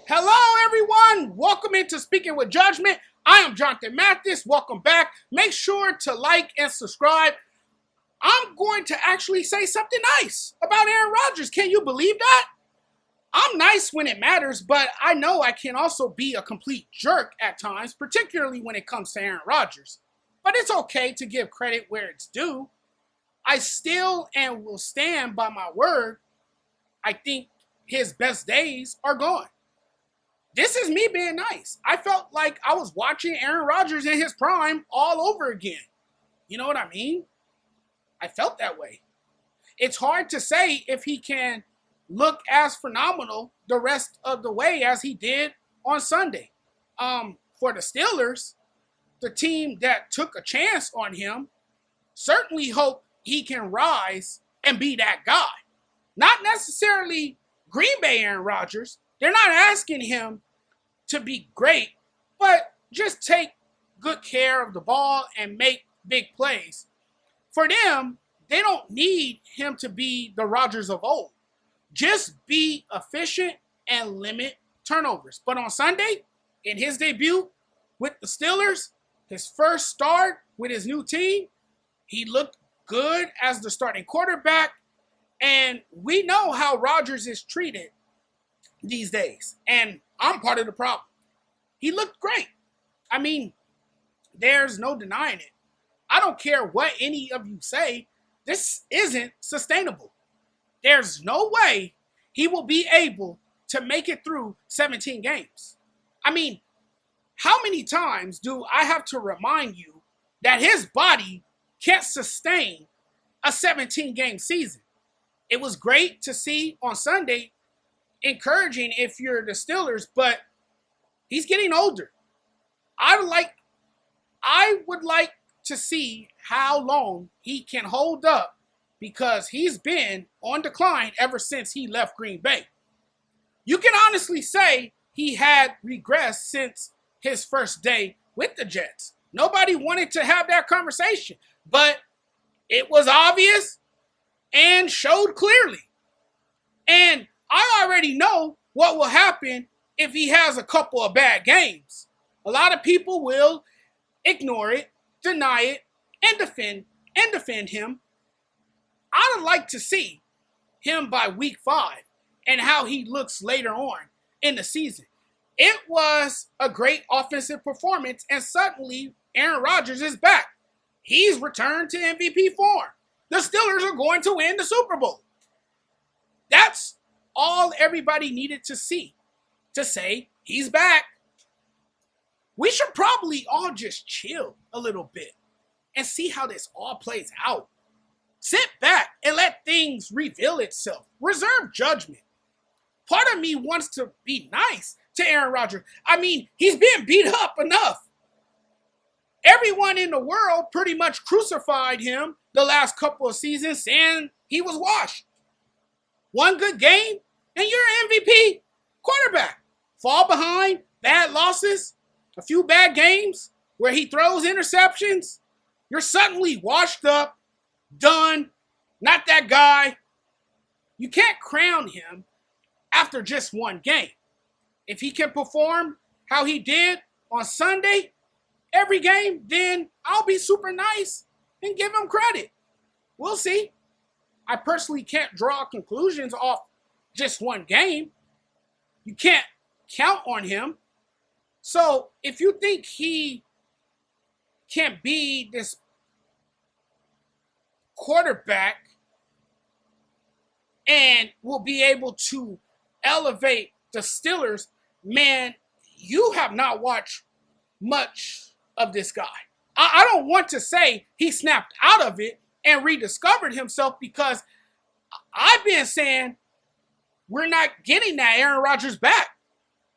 Hello, everyone. Welcome into Speaking with Judgment. I am Jonathan Mathis. Welcome back. Make sure to like and subscribe. I'm going to actually say something nice about Aaron Rodgers. Can you believe that? I'm nice when it matters, but I know I can also be a complete jerk at times, particularly when it comes to Aaron Rodgers. But it's okay to give credit where it's due. I still and will stand by my word. I think his best days are gone. This is me being nice. I felt like I was watching Aaron Rodgers in his prime all over again. You know what I mean? I felt that way. It's hard to say if he can look as phenomenal the rest of the way as he did on Sunday. For the Steelers, the team that took a chance on him, certainly hope he can rise and be that guy. Not necessarily Green Bay Aaron Rodgers. They're not asking him to be great, but just take good care of the ball and make big plays. For them, they don't need him to be the Rodgers of old. Just be efficient and limit turnovers. But on Sunday, in his debut with the Steelers, his first start with his new team, he looked good as the starting quarterback. And we know how Rodgers is treated these days. And I'm part of the problem. He looked great. I mean, there's no denying it. I don't care what any of you say. This isn't sustainable. There's no way he will be able to make it through 17 games. I mean, how many times do I have to remind you that his body can't sustain a 17-game season? It was great to see on Sunday, encouraging if you're the Steelers, but he's getting older. I would like to see how long he can hold up because he's been on decline ever since he left Green Bay. You can honestly say he had regressed since his first day with the Jets. Nobody wanted to have that conversation, but it was obvious and showed clearly. And I already know what will happen if he has a couple of bad games. A lot of people will ignore it, deny it, and defend him. I'd like to see him by week 5 and how he looks later on in the season. It was a great offensive performance, and suddenly Aaron Rodgers is back. He's returned to MVP form. The Steelers are going to win the Super Bowl. That's all everybody needed to see to say he's back. We should probably all just chill a little bit and see how this all plays out. Sit back and let things reveal itself. Reserve judgment. Part of me wants to be nice to Aaron Rodgers. I mean, he's been beat up enough. Everyone in the world pretty much crucified him the last couple of seasons, saying he was washed. One good game, and you're MVP quarterback. Fall behind, bad losses, a few bad games where he throws interceptions. You're suddenly washed up, done, not that guy. You can't crown him after just one game. If he can perform how he did on Sunday, every game, then I'll be super nice and give him credit. We'll see. I personally can't draw conclusions off just one game. You can't count on him. So if you think he can be this quarterback and will be able to elevate the Steelers, man, you have not watched much of this guy. I don't want to say he snapped out of it and rediscovered himself, because I've been saying we're not getting that Aaron Rodgers back.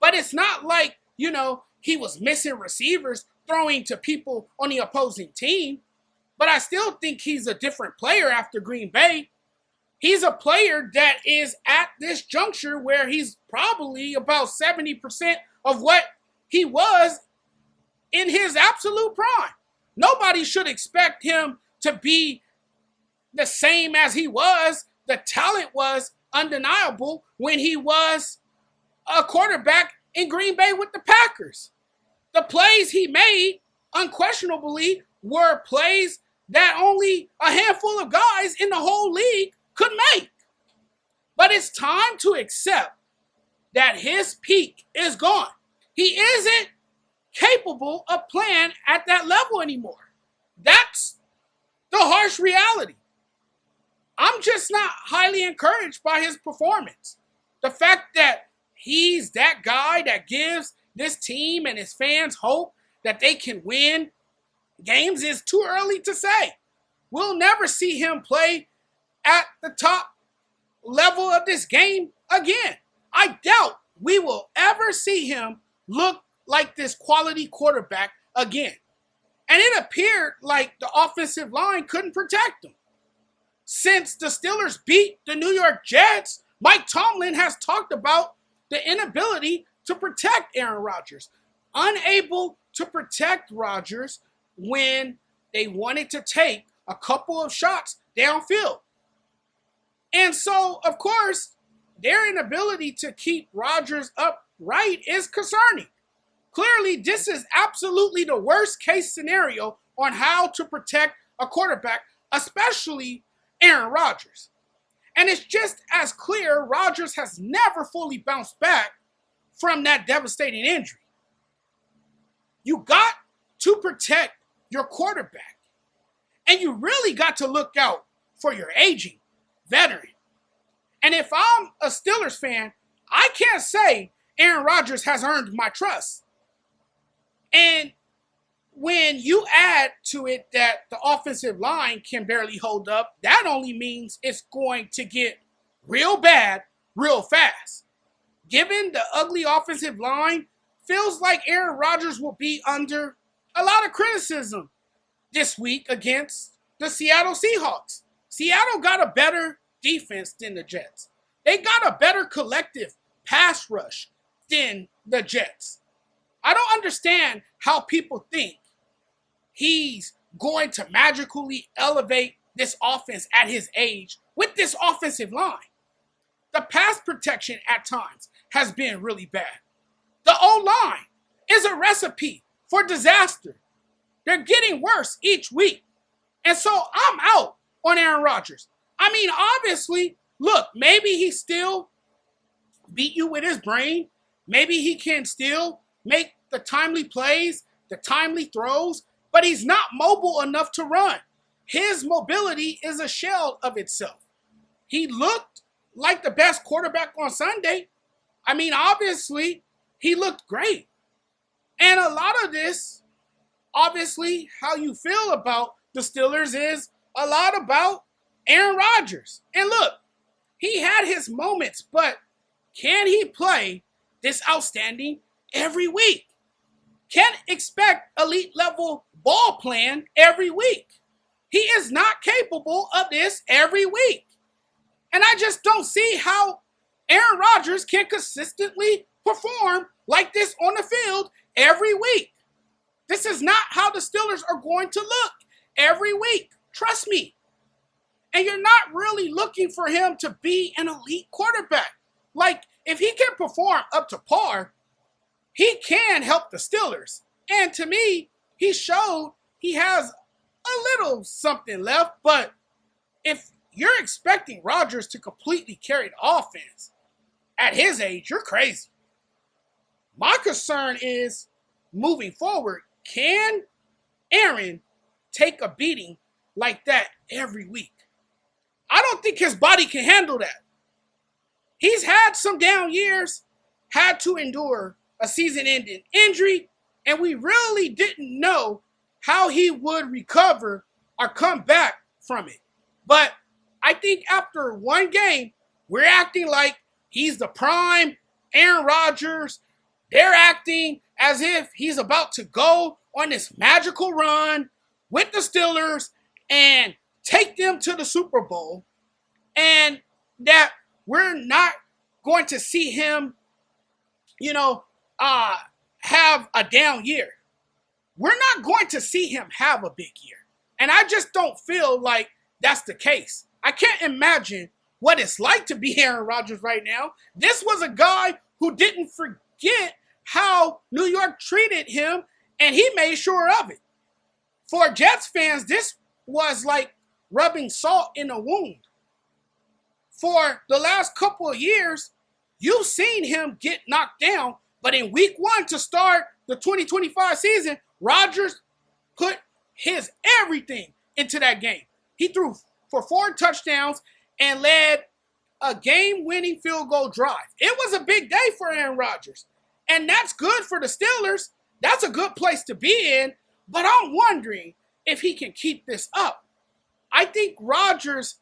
But it's not like, he was missing receivers throwing to people on the opposing team. But I still think he's a different player after Green Bay. He's a player that is at this juncture where he's probably about 70% of what he was in his absolute prime. Nobody should expect him to be the same as he was. The talent was undeniable when he was a quarterback in Green Bay with the Packers. The plays he made, unquestionably, were plays that only a handful of guys in the whole league could make. But it's time to accept that his peak is gone. He isn't capable of playing at that level anymore. That's the harsh reality. I'm just not highly encouraged by his performance. The fact that he's that guy that gives this team and his fans hope that they can win games is too early to say. We'll never see him play at the top level of this game again. I doubt we will ever see him look like this quality quarterback again. And it appeared like the offensive line couldn't protect him. Since the Steelers beat the New York Jets, Mike Tomlin has talked about the inability to protect Aaron Rodgers. Unable to protect Rodgers when they wanted to take a couple of shots downfield. And so, of course, their inability to keep Rodgers upright is concerning. Clearly, this is absolutely the worst case scenario on how to protect a quarterback, especially Aaron Rodgers. And it's just as clear Rodgers has never fully bounced back from that devastating injury. You got to protect your quarterback. And you really got to look out for your aging veteran. And if I'm a Steelers fan, I can't say Aaron Rodgers has earned my trust. And when you add to it that the offensive line can barely hold up, that only means it's going to get real bad real fast. Given the ugly offensive line, feels like Aaron Rodgers will be under a lot of criticism this week against the Seattle Seahawks. Seattle got a better defense than the Jets. They got a better collective pass rush than the Jets. I don't understand how people think he's going to magically elevate this offense at his age with this offensive line. The pass protection at times has been really bad. The O-line is a recipe for disaster. They're getting worse each week. And so I'm out on Aaron Rodgers. I mean, obviously, look, maybe he still beat you with his brain. Maybe he can still make the timely plays, the timely throws, but he's not mobile enough to run. His mobility is a shell of itself. He looked like the best quarterback on Sunday. I mean, obviously, he looked great. And a lot of this, obviously, how you feel about the Steelers is a lot about Aaron Rodgers. And look, he had his moments, but can he play this outstanding every week? Can't expect elite level ball playing every week. He is not capable of this every week. And I just don't see how Aaron Rodgers can consistently perform like this on the field every week. This is not how the Steelers are going to look every week. Trust me. And you're not really looking for him to be an elite quarterback. Like, if he can perform up to par, he can help the Steelers. And to me, he showed he has a little something left. But if you're expecting Rodgers to completely carry the offense at his age, you're crazy. My concern is, moving forward, can Aaron take a beating like that every week? I don't think his body can handle that. He's had some down years, had to endure a season-ending injury, and we really didn't know how he would recover or come back from it. But I think after one game, we're acting like he's the prime Aaron Rodgers. They're acting as if he's about to go on this magical run with the Steelers and take them to the Super Bowl, and that we're not going to see him, have a down year. We're not going to see him have a big year. And I just don't feel like that's the case. I can't imagine what it's like to be Aaron Rodgers right now. This was a guy who didn't forget how New York treated him, and he made sure of it. For Jets fans, this was like rubbing salt in a wound. For the last couple of years, you've seen him get knocked down, but in week 1 to start the 2025 season, Rodgers put his everything into that game. He threw for 4 touchdowns and led a game-winning field goal drive. It was a big day for Aaron Rodgers, and that's good for the Steelers. That's a good place to be in, but I'm wondering if he can keep this up. I think Rodgers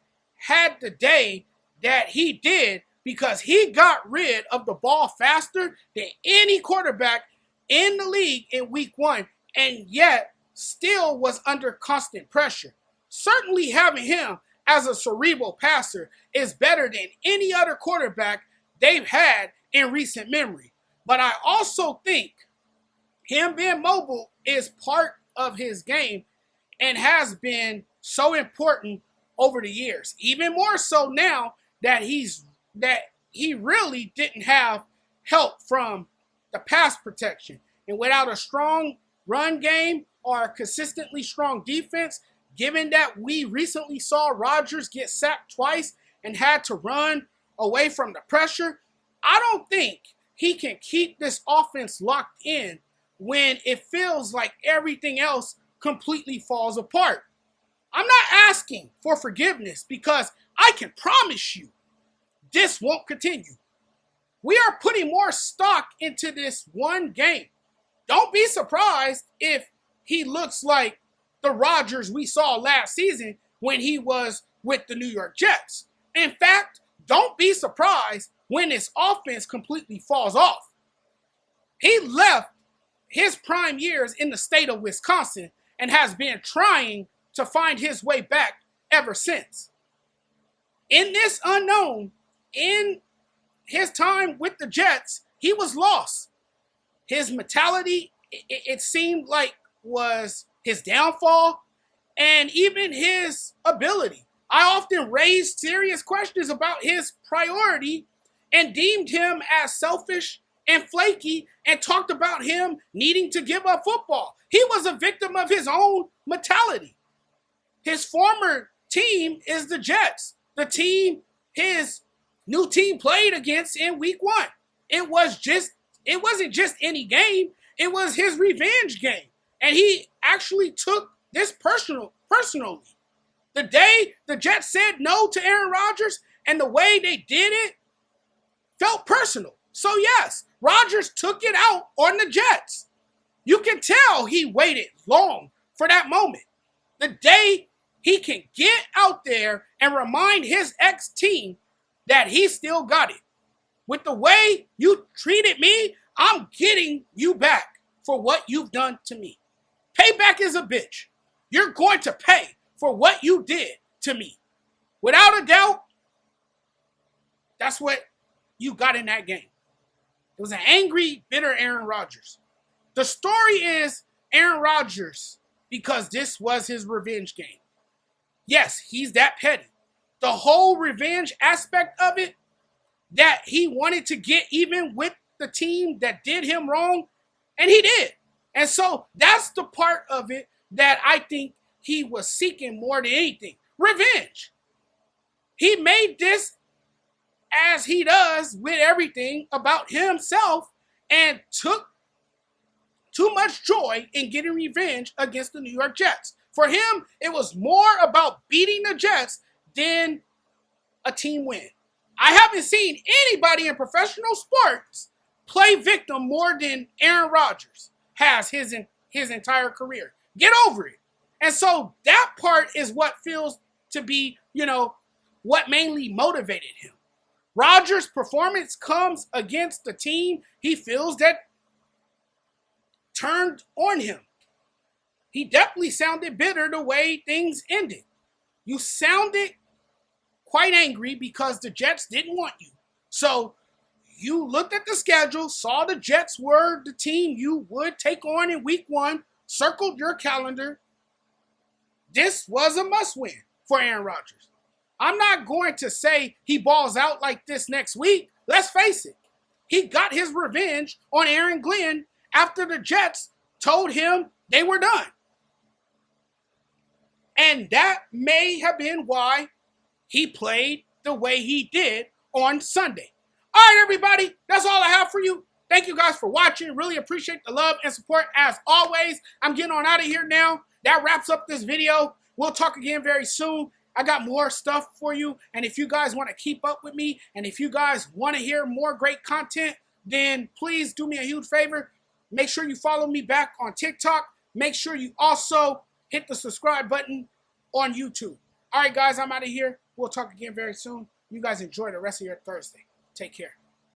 had the day that he did because he got rid of the ball faster than any quarterback in the league in week 1, and yet still was under constant pressure. Certainly having him as a cerebral passer is better than any other quarterback they've had in recent memory. But I also think him being mobile is part of his game and has been so important over the years. Even more so now that he really didn't have help from the pass protection. And without a strong run game or a consistently strong defense, given that we recently saw Rodgers get sacked twice and had to run away from the pressure, I don't think he can keep this offense locked in when it feels like everything else completely falls apart. I'm not asking for forgiveness because I can promise you this won't continue. We are putting more stock into this one game. Don't be surprised if he looks like the Rodgers we saw last season when he was with the New York Jets. In fact, don't be surprised when his offense completely falls off. He left his prime years in the state of Wisconsin and has been trying to find his way back ever since. In this unknown, in his time with the Jets, he was lost. His mentality, it seemed like, was his downfall, and even his ability. I often raised serious questions about his priority and deemed him as selfish and flaky and talked about him needing to give up football. He was a victim of his own mentality. His former team is the Jets, the team his new team played against in week 1. It wasn't just any game, it was his revenge game. And he actually took this personally. The day the Jets said no to Aaron Rodgers and the way they did it felt personal. So yes, Rodgers took it out on the Jets. You can tell he waited long for that moment. The day he can get out there and remind his ex-team that he still got it. With the way you treated me, I'm getting you back for what you've done to me. Payback is a bitch. You're going to pay for what you did to me. Without a doubt, that's what you got in that game. It was an angry, bitter Aaron Rodgers. The story is Aaron Rodgers because this was his revenge game. Yes, he's that petty. The whole revenge aspect of it, that he wanted to get even with the team that did him wrong, and he did. And so that's the part of it that I think he was seeking more than anything. Revenge. He made this, as he does with everything, about himself and took too much joy in getting revenge against the New York Jets. For him, it was more about beating the Jets than a team win. I haven't seen anybody in professional sports play victim more than Aaron Rodgers has his entire career. Get over it. And so that part is what feels to be, what mainly motivated him. Rodgers' performance comes against the team he feels that turned on him. He definitely sounded bitter the way things ended. You sounded quite angry because the Jets didn't want you. So you looked at the schedule, saw the Jets were the team you would take on in week 1, circled your calendar. This was a must-win for Aaron Rodgers. I'm not going to say he balls out like this next week. Let's face it. He got his revenge on Aaron Glenn after the Jets told him they were done. And that may have been why he played the way he did on Sunday. All right, everybody, that's all I have for you. Thank you guys for watching. Really appreciate the love and support as always. I'm getting on out of here now. That wraps up this video. We'll talk again very soon. I got more stuff for you. And if you guys want to keep up with me, and if you guys want to hear more great content, then please do me a huge favor. Make sure you follow me back on TikTok. Make sure you also hit the subscribe button on YouTube. All right, guys, I'm out of here. We'll talk again very soon. You guys enjoy the rest of your Thursday. Take care.